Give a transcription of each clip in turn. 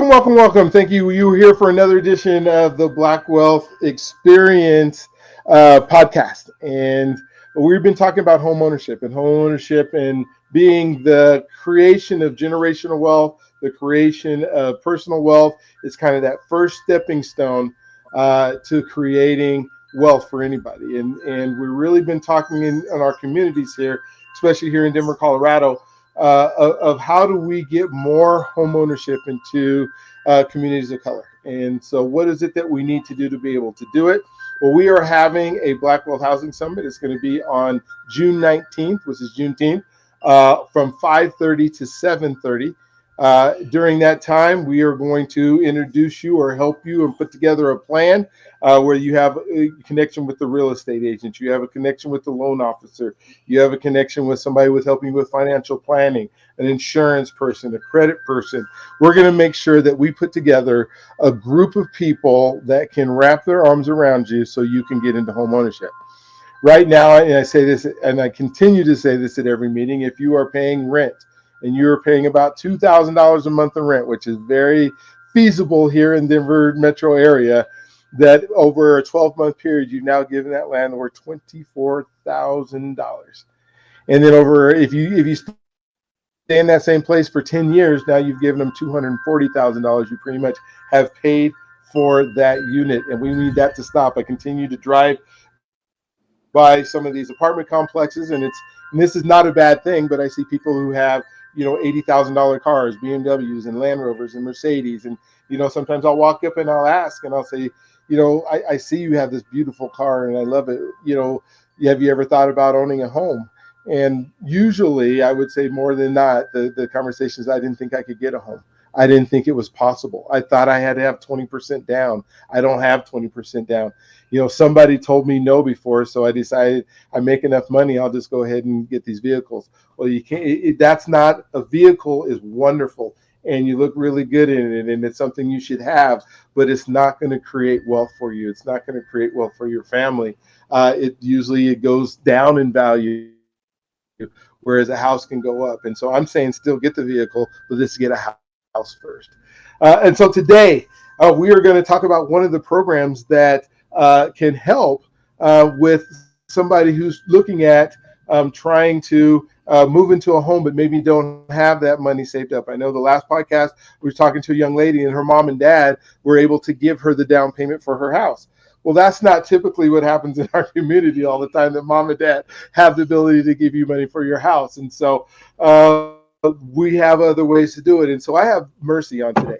Welcome. Thank you. You were here for another edition of the Black Wealth Experience podcast. And we've been talking about home ownership and being the creation of generational wealth, the creation of personal wealth is kind of that first stepping stone to creating wealth for anybody. And we've really been talking in our communities here, especially here in Denver, Colorado, of how do we get more home ownership into communities of color. And so what is it that we need to do to be able to do it? Well, we are having a Black Wealth Housing Summit. It's going to be on June 19th, which is Juneteenth, from 5:30 to 7:30. During that time, we are going to introduce you or help you and put together a plan where you have a connection with the real estate agent, you have a connection with the loan officer, you have a connection with somebody with helping you with financial planning, an insurance person, a credit person. We're going to make sure that we put together a group of people that can wrap their arms around you so you can get into home ownership. Right now, and I say this, and I continue to say this at every meeting, if you are paying rent and you're paying about $2,000 a month in rent, which is very feasible here in Denver metro area, that over a 12-month period, you've now given that landlord $24,000. And then if you stay in that same place for 10 years, now you've given them $240,000. You pretty much have paid for that unit, and we need that to stop. I continue to drive by some of these apartment complexes, and this is not a bad thing, but I see people who have $80,000 cars, BMWs and Land Rovers and Mercedes, and sometimes I'll walk up and I'll ask and I'll say, I see you have this beautiful car and I love it. Have you ever thought about owning a home? And usually I would say more than not, the conversations, I didn't think I could get a home. I didn't think it was possible. I thought I had to have 20% down. I don't have 20% down. Somebody told me no before, so I decided I make enough money, I'll just go ahead and get these vehicles. Well, you can't. That's not a vehicle is wonderful, and you look really good in it, and it's something you should have, but it's not going to create wealth for you. It's not going to create wealth for your family. It goes down in value, whereas a house can go up. And so I'm saying still get the vehicle, but just get a house first. And so today we are going to talk about one of the programs that can help with somebody who's looking at trying to move into a home, but maybe don't have that money saved up. I know the last podcast we were talking to a young lady, and her mom and dad were able to give her the down payment for her house. Well, that's not typically what happens in our community all the time, that mom and dad have the ability to give you money for your house. And so we have other ways to do it. And so I have Mercy on today.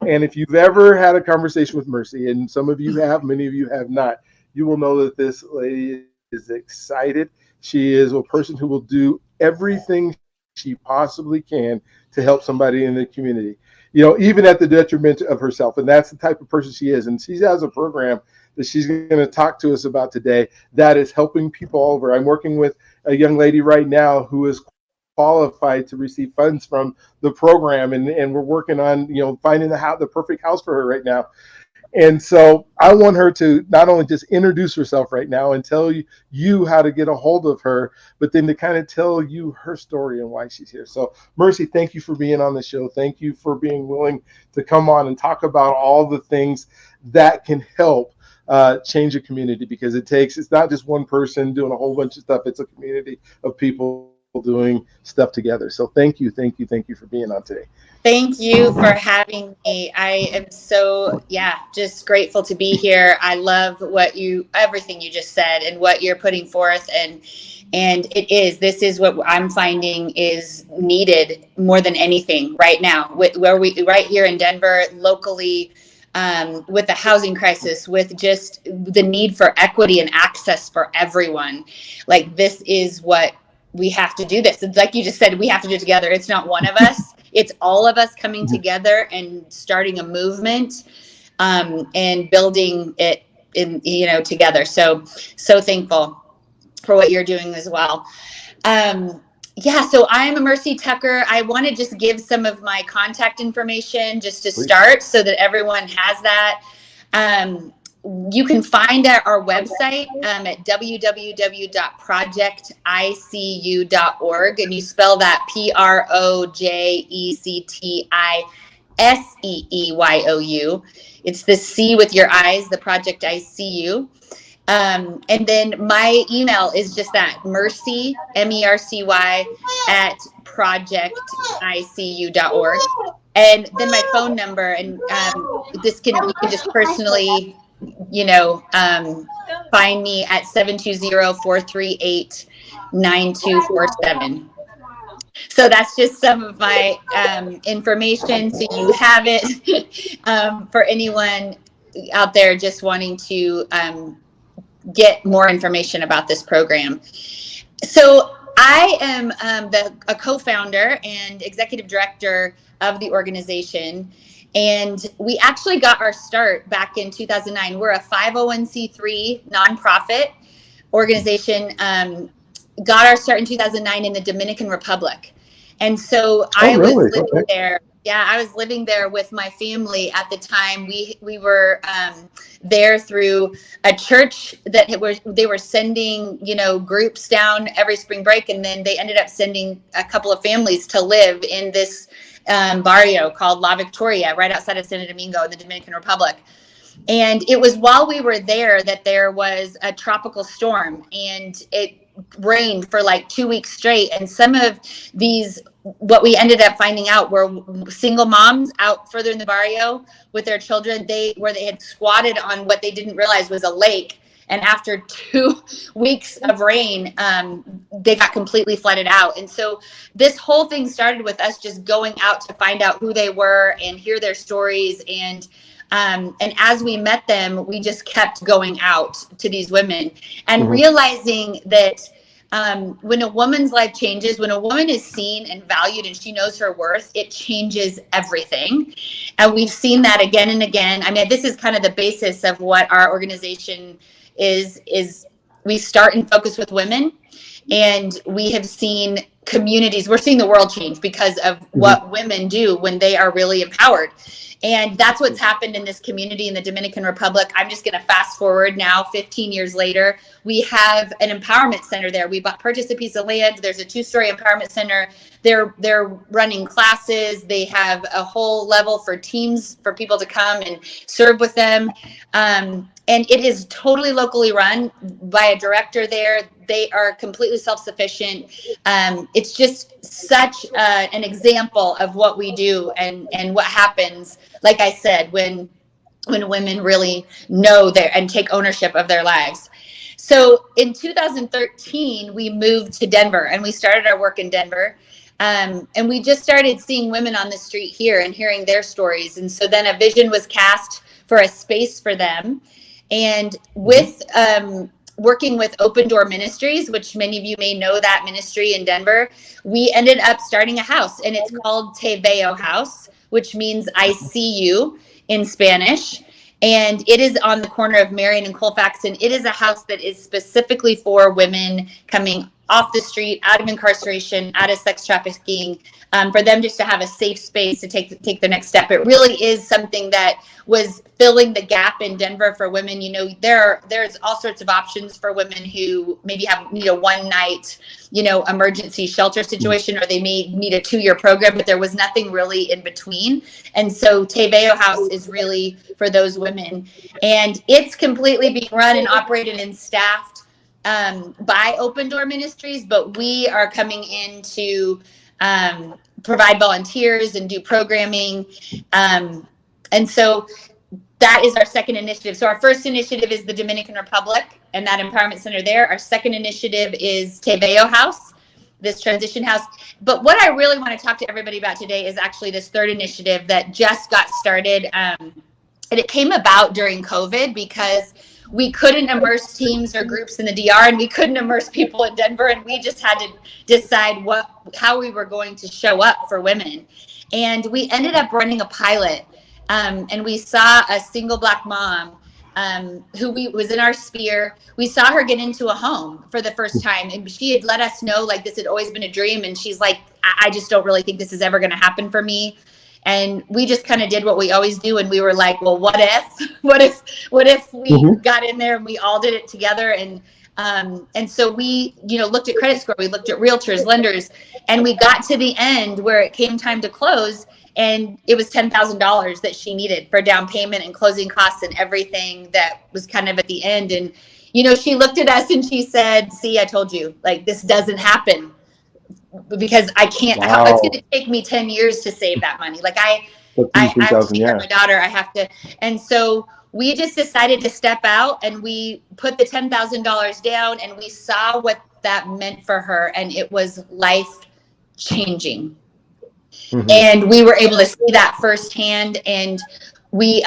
And if you've ever had a conversation with Mercy, and some of you have, many of you have not, you will know that this lady is excited. She is a person who will do everything she possibly can to help somebody in the community, even at the detriment of herself. And that's the type of person she is. And she has a program that she's going to talk to us about today that is helping people over. I'm working with a young lady right now who is qualified to receive funds from the program, and we're working on finding the perfect house for her right now. And so I want her to not only just introduce herself right now and tell you how to get a hold of her, but then to kind of tell you her story and why she's here. So Mercy, thank you for being on the show. Thank you for being willing to come on and talk about all the things that can help change a community, because it's not just one person doing a whole bunch of stuff. It's a community of people doing stuff together. So thank you for being on today. Thank you for having me. I am so, just grateful to be here. I love everything you just said and what you're putting forth. And this is what I'm finding is needed more than anything right now, right here in Denver, locally, with the housing crisis, with just the need for equity and access for everyone. Like, this is what we have to do. This. It's like you just said, we have to do it together. It's not one of us. It's all of us coming together and starting a movement, and building it together. So thankful for what you're doing as well. So I'm Mercy Tucker. I want to just give some of my contact information just to start so that everyone has that. You can find our website at www.projecticu.org, and you spell that PROJECTICU SEEYOU. It's the C with your eyes, the Project ICU. And then my email is just that, Mercy, MERCY, at projecticu.org. And then my phone number, and you can just personally, find me at 720-438-9247. So that's just some of my information, so you have it for anyone out there just wanting to get more information about this program. So I am a co-founder and executive director of the organization, and we actually got our start back in 2009. We're a 501c3 nonprofit organization. Got our start in 2009 in the Dominican Republic. And so I was living there. Yeah, I was living there with my family at the time. We were there through a church that they were sending, groups down every spring break. And then they ended up sending a couple of families to live in this barrio called La Victoria, right outside of Santo Domingo in the Dominican Republic. And it was while we were there that there was a tropical storm, and it rained for like 2 weeks straight. And some of these, what we ended up finding out, were single moms out further in the barrio with their children. They had squatted on what they didn't realize was a lake. And after 2 weeks of rain, they got completely flooded out. And so this whole thing started with us just going out to find out who they were and hear their stories. And as we met them, we just kept going out to these women and realizing that when a woman's life changes, when a woman is seen and valued and she knows her worth, it changes everything. And we've seen that again and again. I mean, this is kind of the basis of what our organization is we start and focus with women, and we have seen communities. We're seeing the world change because of what women do when they are really empowered. And that's what's happened in this community in the Dominican Republic. I'm just going to fast forward now, 15 years later. We have an empowerment center there. We purchased a piece of land. There's a 2-story empowerment center. They're running classes. They have a whole level for teams for people to come and serve with them. And it is totally locally run by a director there. They are completely self-sufficient. It's just such an example of what we do and what happens, like I said, when women really know and take ownership of their lives. So in 2013, we moved to Denver, and we started our work in Denver. And we just started seeing women on the street here and hearing their stories. And so then a vision was cast for a space for them. And with working with Open Door Ministries, which many of you may know that ministry in Denver, we ended up starting a house, and it's called Te Veo House, which means I see you in Spanish. And it is on the corner of Marion and Colfax, and it is a house that is specifically for women coming off the street, out of incarceration, out of sex trafficking, for them just to have a safe space to take the next step. It really is something that was filling the gap in Denver for women. There's all sorts of options for women who maybe need a one night, emergency shelter situation, or they may need a 2-year program, but there was nothing really in between. And so Te Veo House is really for those women. And it's completely being run and operated and staffed by Open Door Ministries, but we are coming in to provide volunteers and do programming. And so that is our second initiative. So our first initiative is the Dominican Republic and that empowerment center there. Our second initiative is Te Veo House, this transition house. But what I really want to talk to everybody about today is actually this third initiative that just got started. And it came about during COVID because we couldn't immerse teams or groups in the DR, and we couldn't immerse people in Denver, and we just had to decide how we were going to show up for women. And we ended up running a pilot, and we saw a single Black mom who was in our sphere. We saw her get into a home for the first time, and she had let us know this had always been a dream, and she's like, I just don't really think this is ever going to happen for me. And we just kind of did what we always do. And we were like, well, what if we got in there and we all did it together? And so we, looked at credit score, we looked at realtors, lenders, and we got to the end where it came time to close. and it was $10,000 that she needed for down payment and closing costs and everything that was kind of at the end. And, you know, she looked at us and she said, see, I told you, like, this doesn't happen because I can't, it's going to take me 10 years to save that money. Like I have to take care of my daughter. I have to. And so we just decided to step out and we put the $10,000 down and we saw what that meant for her. And it was life changing. Mm-hmm. And we were able to see that firsthand. And we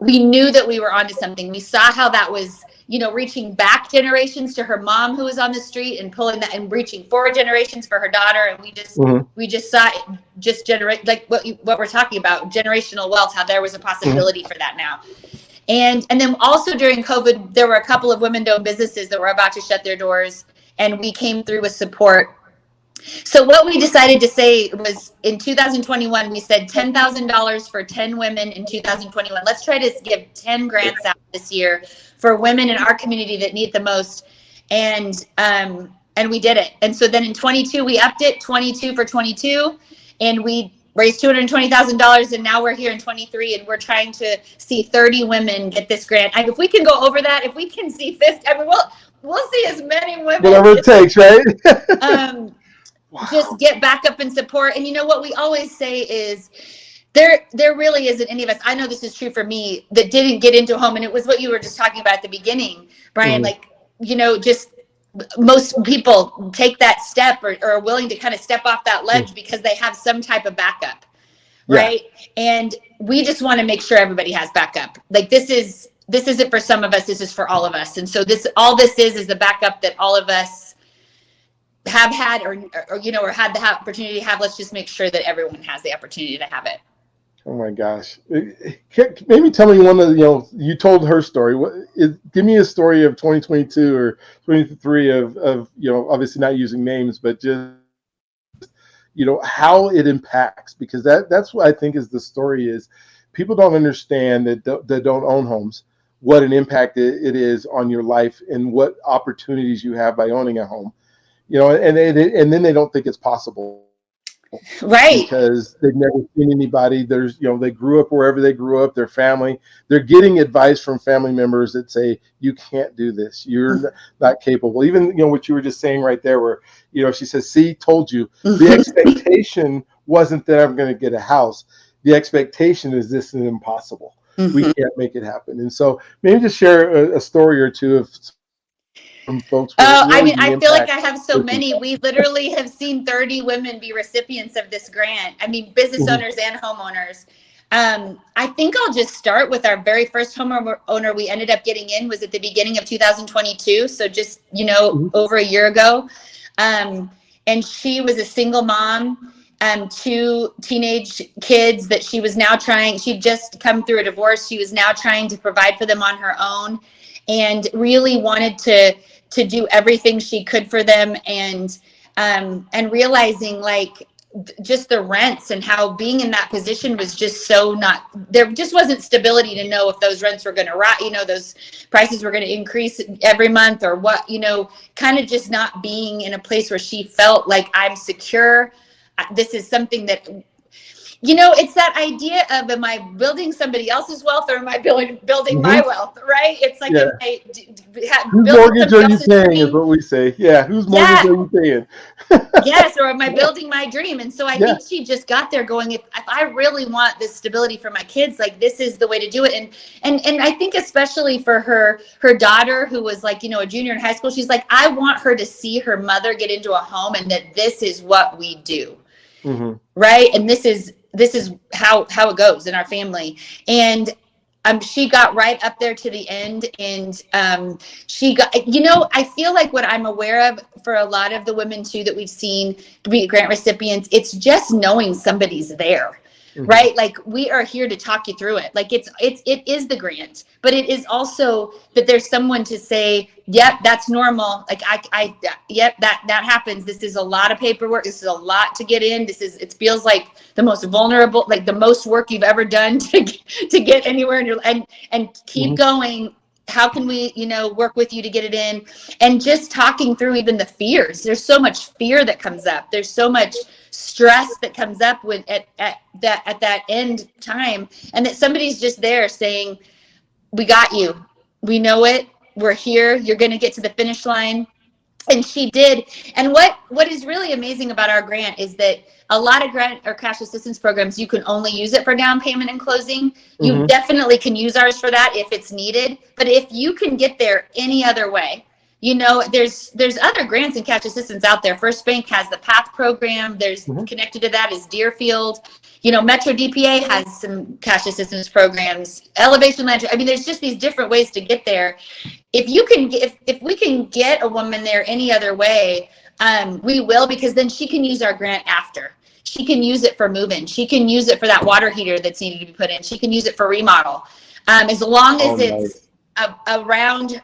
knew that we were onto something. We saw how that was, you know, reaching back generations to her mom who was on the street and pulling that and reaching forward generations for her daughter. And we just saw it just generate, like what we're talking about, generational wealth, how there was a possibility for that now. And then also during COVID, there were a couple of women-owned businesses that were about to shut their doors, and we came through with support. So what we decided to say was in 2021, we said $10,000 for 10 women in 2021. Let's try to give 10 grants out this year for women in our community that need the most. And we did it. And so then in 22, we upped it, 22 for 22, and we raised $220,000. And now we're here in 23, and we're trying to see 30 women get this grant. And if we can go over that, if we can see 50, I mean, we'll see as many women. Whatever it takes, right? Wow. Just get back up and support. And you know what we always say is there really isn't any of us, I know this is true for me, that didn't get into a home. And it was what you were just talking about at the beginning, Brian, like, you know, just most people take that step or are willing to kind of step off that ledge because they have some type of backup. Right. And we just want to make sure everybody has backup. Like this isn't for some of us, this is for all of us. And so all this is the backup that all of us have had or you know, or had the opportunity to have. Let's just make sure that everyone has the opportunity to have it. Oh my gosh. Maybe tell me one of the, you know, you told her story. Give me a story of 2022 or 23 of, you know, obviously not using names, but just, you know, how it impacts, because that's what I think is the story is people don't understand that don't own homes, what an impact it is on your life and what opportunities you have by owning a home. You know, and then they don't think it's possible, right? Because they've never seen anybody. There's, you know, they grew up wherever they grew up. Their family, they're getting advice from family members that say you can't do this. You're not capable. Even, you know, what you were just saying right there, where, you know, she says, "See, told you." The expectation wasn't that I'm going to get a house. The expectation is this is impossible. We can't make it happen. And so maybe just share a story or two of. Folks, I mean, I feel like I have so many. We literally have seen 30 women be recipients of this grant. I mean, business owners and homeowners. I think I'll just start with our very first homeowner we ended up getting in was at the beginning of 2022. So just, you know, over a year ago. And she was a single mom, 2 teenage kids that she was now she'd just come through a divorce. She was now trying to provide for them on her own and really wanted to do everything she could for them, and realizing like just the rents and how being in that position was just so not, there just wasn't stability to know if those rents were going to rise, you know, those prices were going to increase every month or what, you know, kind of just not being in a place where she felt like I'm secure. This is something that, you know, it's that idea of, am I building somebody else's wealth or am I building my wealth, right? It's like, whose mortgage are you paying is what we say. Yeah, whose mortgage are you paying? Yes, or am I building my dream? And so I think she just got there going, if I really want this stability for my kids, like this is the way to do it. And I think especially for her daughter, who was like, you know, a junior in high school, she's like, I want her to see her mother get into a home and that this is what we do. Right. And this is how it goes in our family. And she got right up there to the end. And she got, you know, I feel like what I'm aware of for a lot of the women too that we've seen be grant recipients, it's just knowing somebody's there. Right? Like we are here to talk you through it. Like it is the grant, but it is also that there's someone to say, yep, that's normal. Like yep, that happens. This is a lot of paperwork. This is a lot to get in. It feels like the most vulnerable, like the most work you've ever done to get anywhere in your, and keep going. how can we, work with you to get it in? And just talking through even the fears. There's so much fear that comes up. There's so much stress that comes up at that end time. And that somebody's just there saying, we got you. We know it. We're here. You're going to get to the finish line. And she did. And what is really amazing about our grant is that a lot of grant or cash assistance programs, you can only use it for down payment and closing. You definitely can use ours for that if it's needed. But if you can get there any other way, there's other grants and cash assistance out there. First Bank has the PATH program. There's connected to that is Deerfield. Metro DPA has some cash assistance programs, Elevation Land. I mean, there's just these different ways to get there. If we can get a woman there any other way, we will, because then she can use our grant after. She can use it for move-in. She can use it for that water heater that's needed to be put in. She can use it for remodel. As long as it's around,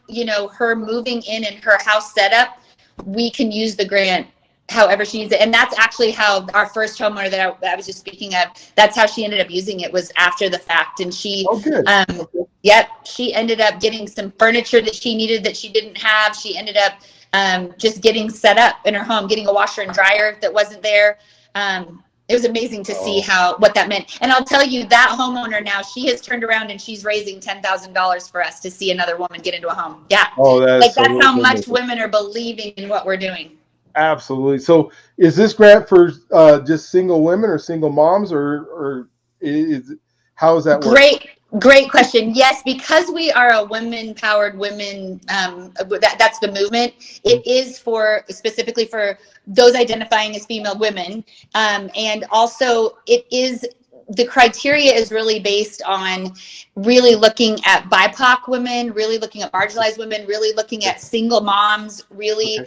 her moving in and her house setup, we can use the grant however she needs it. And that's actually how our first homeowner that I was just speaking of, that's how she ended up using it, was after the fact. And she, she ended up getting some furniture that she needed that she didn't have. She ended up just getting set up in her home, getting a washer and dryer that wasn't there. It was amazing to see what that meant. And I'll tell you, that homeowner now, she has turned around and she's raising $10,000 for us to see another woman get into a home. Yeah. That's how much women are believing in what we're doing. Absolutely. So is this grant for just single women or single moms, or how is that work? Great question. Yes, because we are a women-powered women, that's the movement. It is specifically for those identifying as female women. And also the criteria is really based on really looking at BIPOC women, really looking at marginalized women, really looking at single moms, really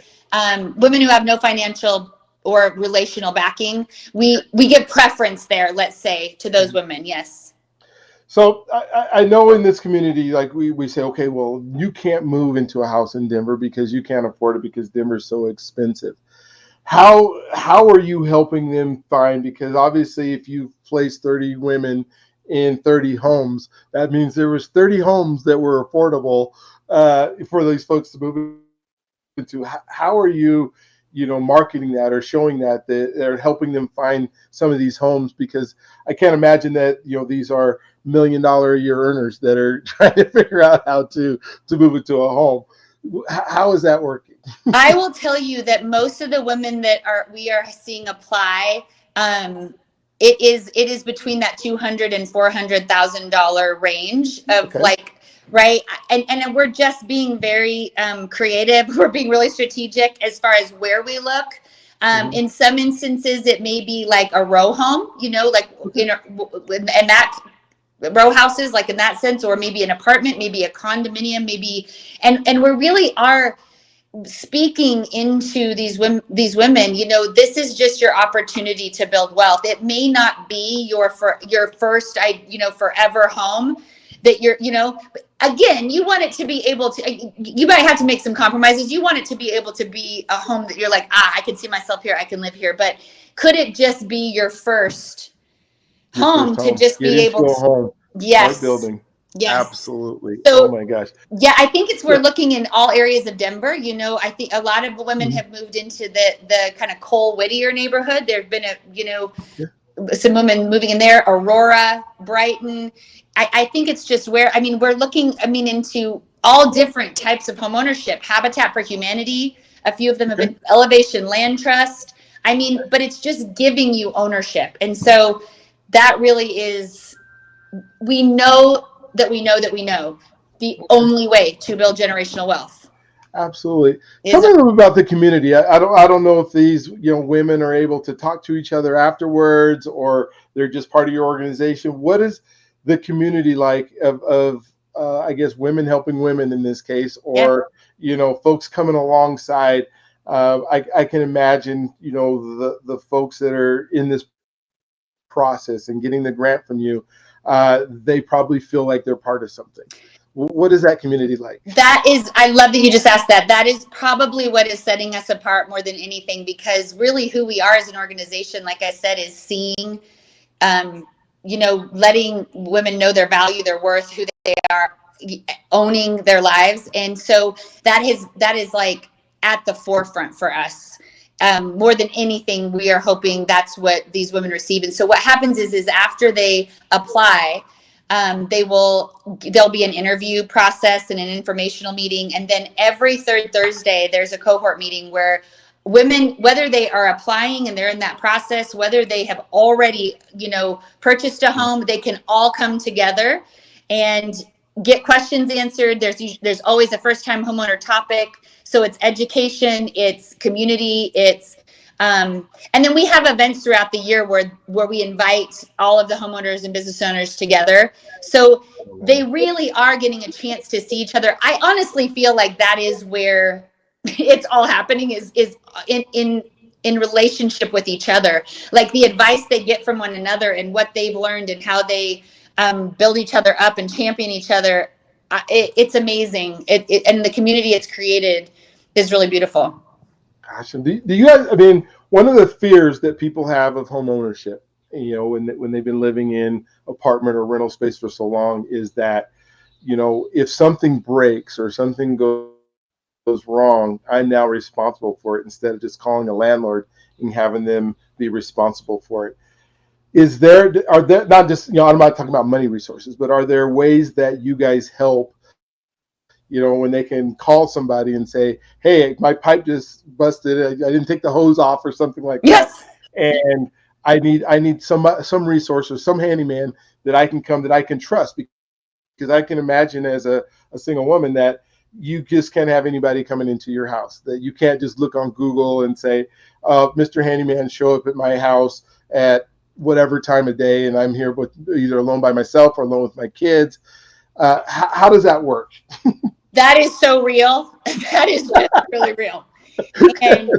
women who have no financial or relational backing. We give preference there, let's say, to those women. Yes. So I know in this community, like we say, okay, well, you can't move into a house in Denver because you can't afford it because Denver's so expensive. How are you helping them find? Because obviously, if you place 30 women in 30 homes, that means there was 30 homes that were affordable for these folks to move into. How are you, marketing that or showing that they're helping them find some of these homes? Because I can't imagine that, these are $1 million a year earners that are trying to figure out how to move into a home. How is that working? I will tell you that most of the women that we are seeing apply, it is between that $200,000 and $400,000 range of right. And we're just being very creative. We're being really strategic as far as where we look. In some instances, it may be like a row home, and that row houses, like in that sense, or maybe an apartment, maybe a condominium, maybe, and we really are speaking into these women, this is just your opportunity to build wealth. It may not be your first, forever home that again, you want it to be able to, you might have to make some compromises. You want it to be able to be a home that you're like, I can see myself here. I can live here. But could it just be your first home to just be able to home? Yes. Building. Yes. Absolutely. So, oh my gosh. Yeah, I think we're looking in all areas of Denver. I think a lot of women have moved into the kind of Cole Whittier neighborhood. There've been some women moving in there, Aurora, Brighton. I think it's just we're looking, into all different types of home ownership. Habitat for Humanity, a few of them have been Elevation Land Trust. But it's just giving you ownership. And so that really is, we know the only way to build generational wealth. Absolutely. Tell me a little about the community. I don't know if these women are able to talk to each other afterwards, or they're just part of your organization. What is the community like of I guess women helping women in this case, or folks coming alongside? I can imagine the folks that are in this process and getting the grant from you. They probably feel like they're part of something. What is that community like? I love that you just asked that. That is probably what is setting us apart more than anything, because really who we are as an organization, like I said, is seeing, letting women know their value, their worth, who they are owning their lives. And so that is like at the forefront for us. More than anything, we are hoping that's what these women receive. And so what happens is after they apply, there'll be an interview process and an informational meeting. And then every third Thursday, there's a cohort meeting where women, whether they are applying and they're in that process, whether they have already, purchased a home, they can all come together and get questions answered. There's always a first time homeowner topic. So it's education, it's community, it's and then we have events throughout the year where we invite all of the homeowners and business owners together. So they really are getting a chance to see each other. I honestly feel like that is where it's all happening, is in relationship with each other, like the advice they get from one another and what they've learned and how they build each other up and champion each other. It's amazing. And the community it's created is really beautiful. Gosh, and do you guys, I mean, one of the fears that people have of home ownership, when they've been living in apartment or rental space for so long, is that, if something breaks or something goes wrong, I'm now responsible for it, instead of just calling a landlord and having them be responsible for it. Are there not just, I'm not talking about money resources, but are there ways that you guys help, when they can call somebody and say, hey, my pipe just busted, I didn't take the hose off or something like Yes. that, and I need some resources, some handyman that I can trust, because I can imagine as a single woman that you just can't have anybody coming into your house, that you can't just look on Google and say, Mr. Handyman, show up at my house at whatever time of day, and I'm here with either alone by myself or alone with my kids. How does that work? That is so real. That is really real. And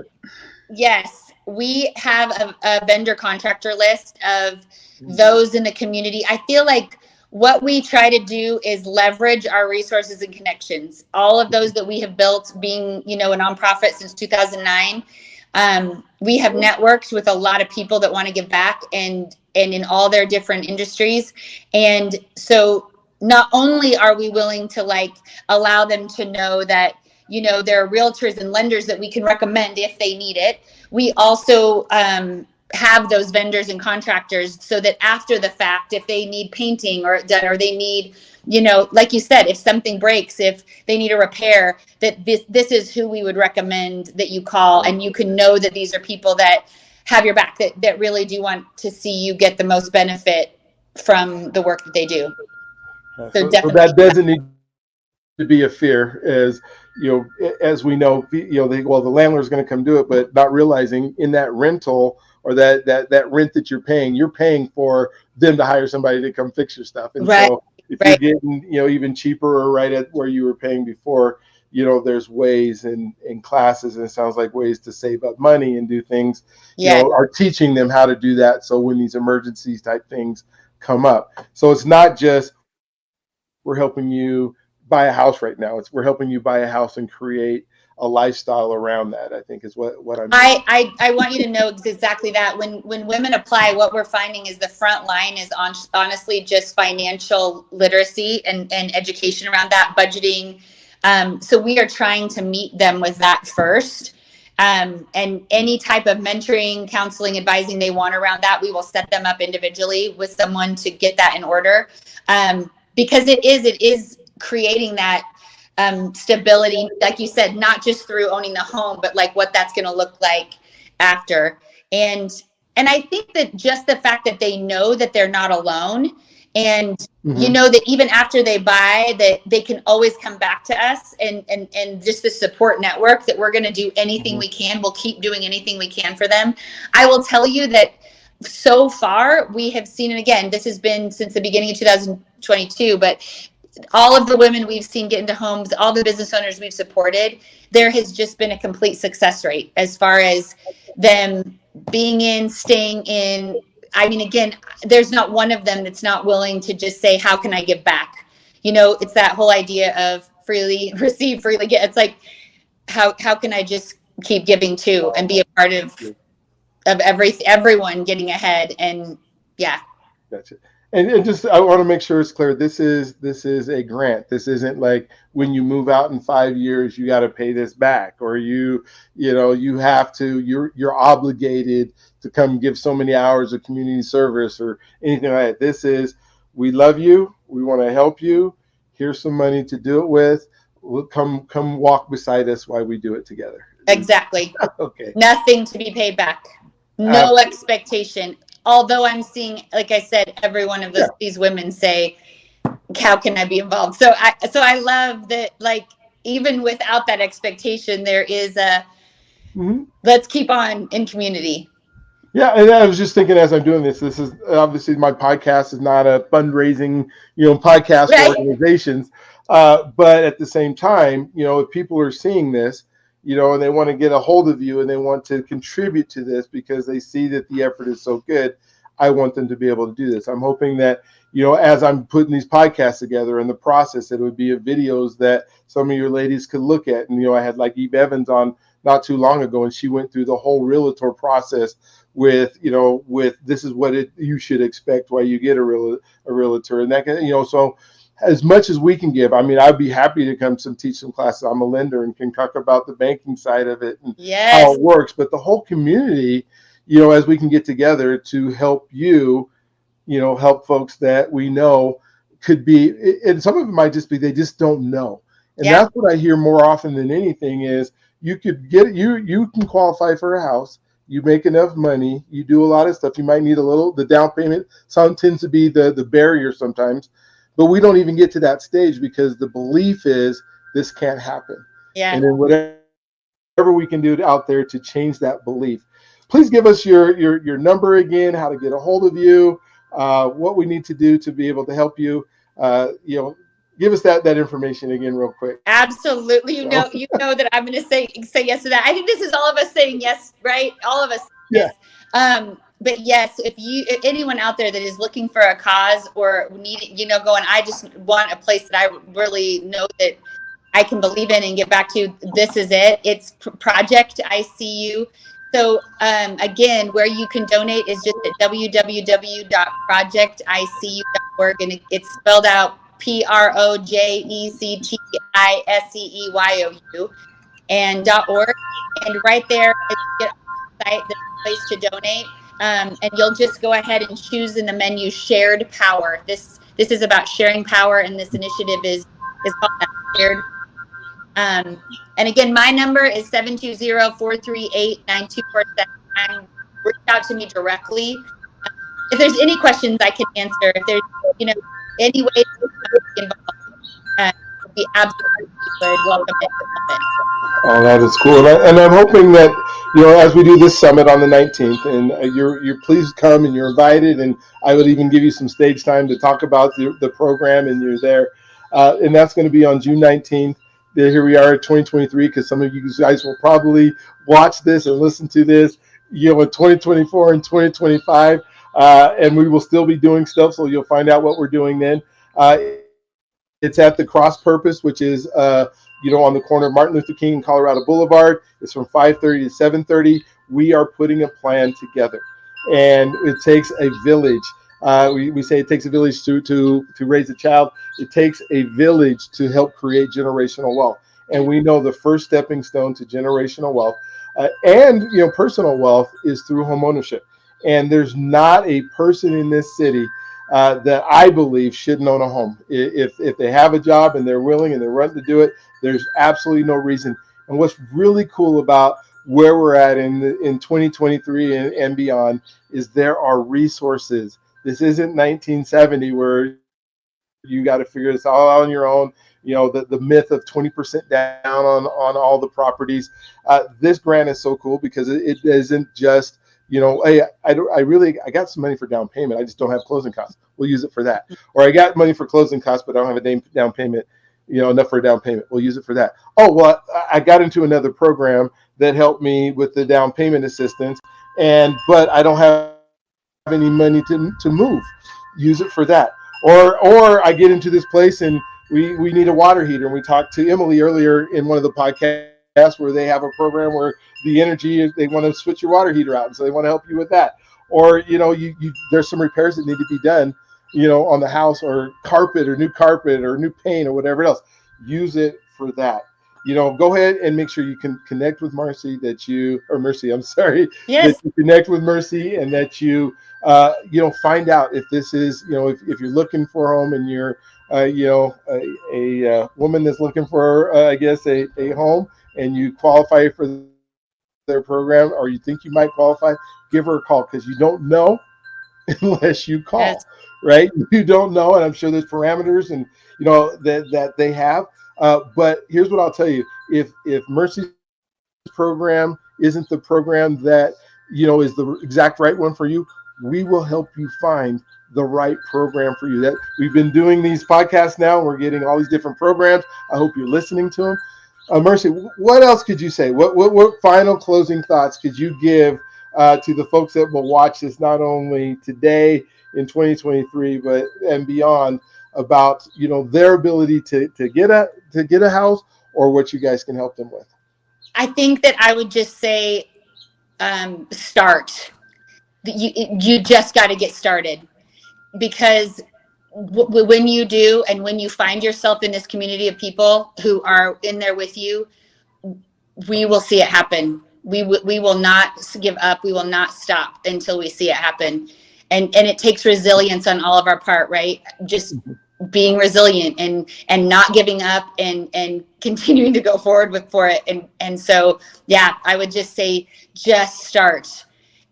yes, we have a vendor contractor list of those in the community. I feel like what we try to do is leverage our resources and connections. All of those that we have built, being, a nonprofit since 2009, we have networked with a lot of people that want to give back and in all their different industries. And so not only are we willing to allow them to know that, there are realtors and lenders that we can recommend if they need it, we also have those vendors and contractors so that after the fact, if they need painting or done, or they need, like you said, if something breaks, if they need a repair, that this is who we would recommend that you call, and you can know that these are people that have your back, that really do want to see you get the most benefit from the work that they do. So definitely, that doesn't need to be a fear, as we know, the landlord's going to come do it, but not realizing in that rental or that rent that you're paying for them to hire somebody to come fix your stuff. And right. So if you're getting, even cheaper or right at where you were paying before, there's ways in classes, and it sounds like ways to save up money and do things, are teaching them how to do that. So when these emergencies type things come up, so it's not just, we're helping you buy a house right now. We're helping you buy a house and create a lifestyle around that, I think is what I'm doing. I want you to know exactly that. When women apply, what we're finding is the front line is honestly just financial literacy and education around that, budgeting. So we are trying to meet them with that first. And any type of mentoring, counseling, advising they want around that, we will set them up individually with someone to get that in order. Because it is creating that stability, like you said, not just through owning the home, but what that's going to look like after. And I think that just the fact that they know that they're not alone, and that even after they buy, that they can always come back to us, and just the support network, that we're going to do anything we can. We'll keep doing anything we can for them. I will tell you that so far we have seen, and again, this has been since the beginning of 2022, but all of the women we've seen get into homes, all the business owners we've supported, there has just been a complete success rate as far as them being in, staying in. I mean, again, there's not one of them that's not willing to just say, how can I give back? It's that whole idea of freely receive, freely get. It's like, how can I just keep giving too, and be a part of everyone getting ahead? And yeah. Gotcha. And just I want to make sure it's clear. This is a grant. This isn't like when you move out in 5 years, you got to pay this back, or you have to. You're obligated to come give so many hours of community service or anything like that. This is, we love you. We want to help you. Here's some money to do it with. We'll come walk beside us while we do it together. Exactly. Okay. Nothing to be paid back. No expectation. Although I'm seeing, like I said, every one of these women say, how can I be involved? So I love that, like, even without that expectation, there is a, let's keep on in community. Yeah, and I was just thinking as I'm doing this is obviously my podcast is not a fundraising, podcast for organizations. But at the same time, if people are seeing this, and they want to get a hold of you and they want to contribute to this because they see that the effort is so good, I want them to be able to do this. I'm hoping that, as I'm putting these podcasts together in the process, it would be videos that some of your ladies could look at. And, I had like Eve Evans on not too long ago, and she went through the whole realtor process with this is what you should expect while you get a realtor, and that so as much as we can give. I mean, I'd be happy to come teach some classes. I'm a lender and can talk about the banking side of it and how it works. But the whole community, as we can get together to help help folks that we know could be, and some of it might just be they just don't know. And that's what I hear more often than anything is you can qualify for a house. You make enough money, you do a lot of stuff. You might need the down payment. Some tends to be the barrier sometimes, but we don't even get to that stage because the belief is this can't happen. Yeah. And then whatever we can do out there to change that belief. Please give us your number again, how to get a hold of you, what we need to do to be able to help you. Give us that information again real quick. Absolutely. You know that I'm going to say yes to that. I think this is all of us saying yes, right? All of us. Yeah. Yes. But yes, if anyone out there that is looking for a cause or going, I just want a place that I really know that I can believe in and get back to, this is it. It's Project ICU. So again, where you can donate is just at www.projecticu.org, and it's spelled out PROJECTISEEYOU and .org, and right there is the site, the place to donate, and you'll just go ahead and choose in the menu Shared Power. This is about sharing power, and this initiative is called Shared. And again, my number is 720-438-9247. Reach out to me directly. If there's any questions I can answer, if there's any way to be involved, be absolutely welcome. Oh, that is cool, and I'm hoping that as we do this summit on the 19th, and you're please come and you're invited, and I would even give you some stage time to talk about the program, and you're there, and that's going to be on June 19th. Here we are at 2023, because some of you guys will probably watch this and listen to this, in 2024 and 2025, and we will still be doing stuff, so you'll find out what we're doing then. It's at the Cross Purpose, which is on the corner of Martin Luther King and Colorado Boulevard. It's from 5:30 to 7:30. We are putting a plan together, and it takes a village. We say it takes a village to raise a child. It takes a village to help create generational wealth. And we know the first stepping stone to generational wealth and personal wealth is through homeownership. And there's not a person in this city that I believe shouldn't own a home. If they have a job and they're willing and they're ready to do it, there's absolutely no reason. And what's really cool about where we're at in 2023 and beyond is there are resources. This isn't 1970 where you got to figure this all out on your own. The myth of 20% down on all the properties. This grant is so cool because it isn't just, hey, I got some money for down payment. I just don't have closing costs. We'll use it for that. Or I got money for closing costs, but I don't have a down payment, enough for a down payment. We'll use it for that. Oh, well, I got into another program that helped me with the down payment assistance, but I don't have any money to move. Use it for that. Or I get into this place and we need a water heater, and we talked to Emily earlier in one of the podcasts where they have a program where the energy, they want to switch your water heater out, and so they want to help you with that. Or there's some repairs that need to be done on the house, or carpet or new paint or whatever else. Use it for that. Go ahead and make sure you can connect with Mercy, I'm sorry, Yes. that you connect with Mercy, and that you, find out if this is, if you're looking for a home, and you're, a woman that's looking for, a home, and you qualify for their program, or you think you might qualify, give her a call, because you don't know unless you call. Yes. Right? You don't know, and I'm sure there's parameters, and that they have. But here's what I'll tell you: if Mercy's program isn't the program that is the exact right one for you, we will help you find the right program for you. That we've been doing these podcasts now, and we're getting all these different programs. I hope you're listening to them. Mercy, what else could you say? What final closing thoughts could you give to the folks that will watch this, not only today in 2023, but and beyond, about their ability to get a house, or what you guys can help them with? I think that I would just say, start. You just got to get started, because when you do, and when you find yourself in this community of people who are in there with you, we will see it happen. We will not give up. We will not stop until we see it happen. And it takes resilience on all of our part, right? Just being resilient and not giving up, and continuing to go forward for it. And so, yeah, I would just say, just start.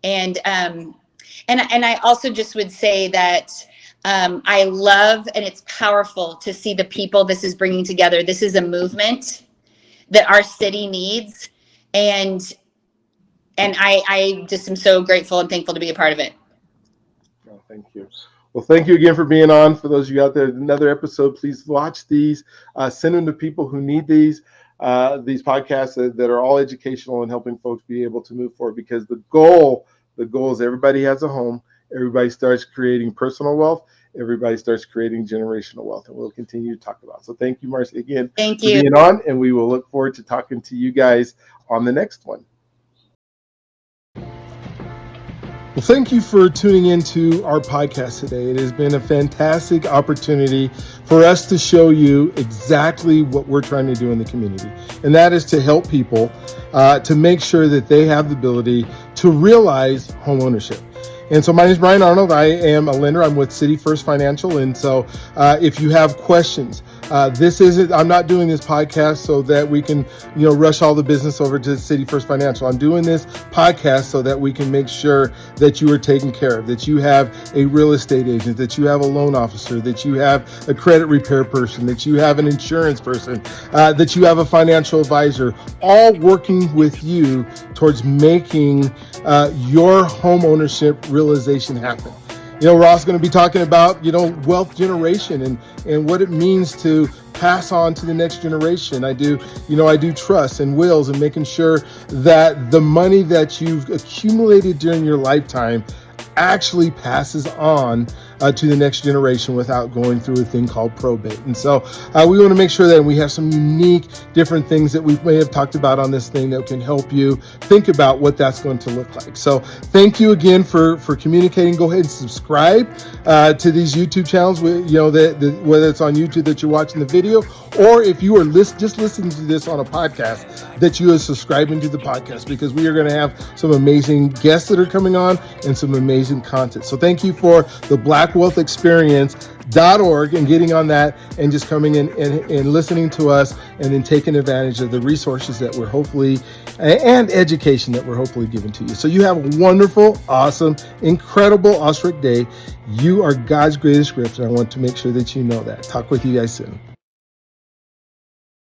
And I also just would say that I love, and it's powerful to see the people this is bringing together. This is a movement that our city needs. And I just am so grateful and thankful to be a part of it. Oh, thank you. Well, thank you again for being on. For those of you out there, another episode, please watch these. Send them to people who need these podcasts that are all educational and helping folks be able to move forward. Because the goal is everybody has a home. Everybody starts creating personal wealth. Everybody starts creating generational wealth, and we'll continue to talk about it. So thank you, Marcy, again, Thank for you. being on, and we will look forward to talking to you guys on the next one. Well, thank you for tuning into our podcast today. It has been a fantastic opportunity for us to show you exactly what we're trying to do in the community. And that is to help people to make sure that they have the ability to realize home ownership. And so my name is Brian Arnold. I am a lender. I'm with City First Financial. And so if you have questions, I'm not doing this podcast so that we can, rush all the business over to City First Financial. I'm doing this podcast so that we can make sure that you are taken care of, that you have a real estate agent, that you have a loan officer, that you have a credit repair person, that you have an insurance person, that you have a financial advisor, all working with you towards making your home ownership realization happen. We're also going to be talking about, wealth generation and what it means to pass on to the next generation. I do trusts and wills, and making sure that the money that you've accumulated during your lifetime actually passes on to the next generation without going through a thing called probate. And so we want to make sure that we have some unique different things that we may have talked about on this thing that can help you think about what that's going to look like. So thank you again for communicating. Go ahead and subscribe to these YouTube channels, whether it's on YouTube that you're watching the video, or if you are just listening to this on a podcast, that you are subscribing to the podcast, because we are going to have some amazing guests that are coming on and some amazing content. So thank you for the BlackWealthExperience.org and getting on that, and just coming in and listening to us, and then taking advantage of the resources that we're hopefully, and education that we're hopefully giving to you. So you have a wonderful, awesome, incredible Osric day. You are God's greatest gift, and I want to make sure that you know that. Talk with you guys soon.